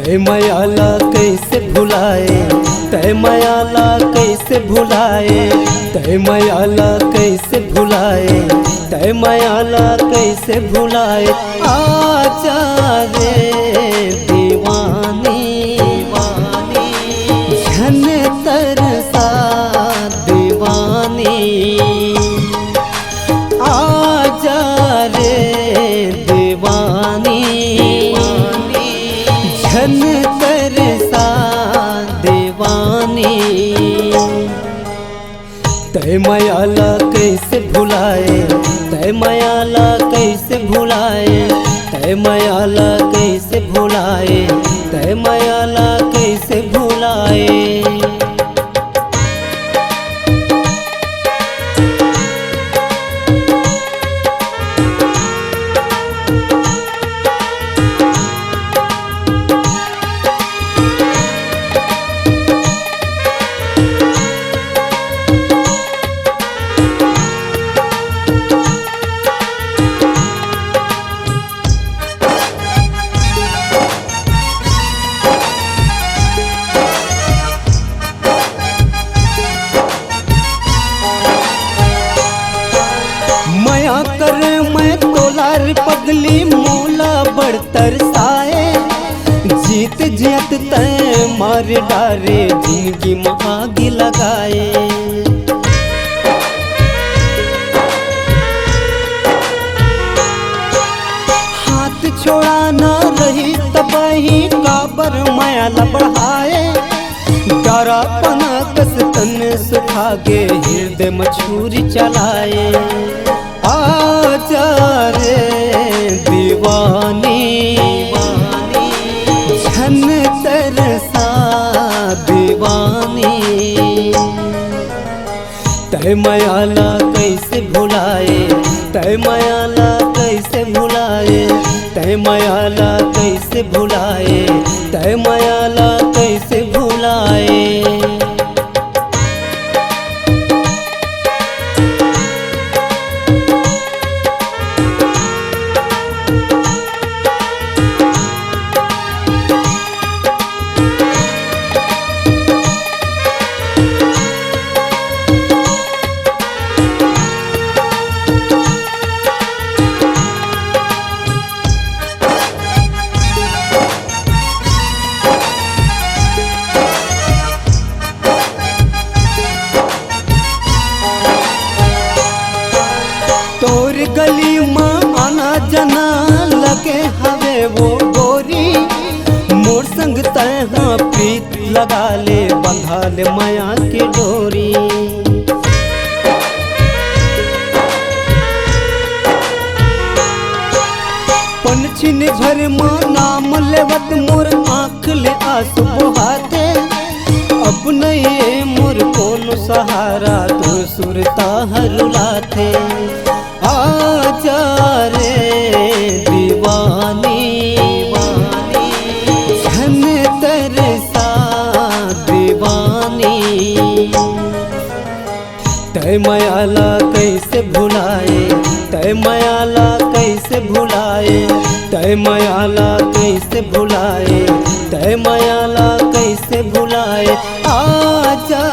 तय मायाला कैसे भुलाए, तय मायाला कैसे भुलाए, तय मायाला कैसे भुलाए, तय मायाला कैसे भुलाए। आजा रे दीवानी झन तरसा दीवानी, आजा रे दीवानी झन तरसा दीवानी। तय मायाला कैसे भुलाए, तय मायाला कैसे भुलाए, तय मायाला कैसे भुलाए, तय मायाला कैसे भुलाए। मैं तोलार पगली मोला बढ़तर साए, जीत जियत तय मार डारे जिंदगी में आग लगाए। हाथ छोड़ा ना रही तबाही काबर मायाला बढ़ाए, डरा पना कस तन सुखा गे हृदय में छुरी चलाए। आजा रे दीवानी झन तरसा दीवानी, तय मायाला कैसे भुलाए, तय मायाला कैसे भुलाए, तय मायाला कैसे भुलाए, तय मायाला कैसे भुलाए। तोर गली में आना जना लगे हवे वो गोरी, मोर संग तह प्रीत लगा ले बंधा ले माया की डोरी। पंछिन भर में नाम लेवत मोर आँख ले आंसू बहाते, अब नहीं मोर कौन सहारा तो सुरता हरुलाते। आजा रे दीवानी झन तरसा दीवानी, तय मायाला कैसे भुलाए, तय मायाला कैसे भुलाए, तय मायाला कैसे भुलाए, तय मायाला कैसे भुलाए। आजा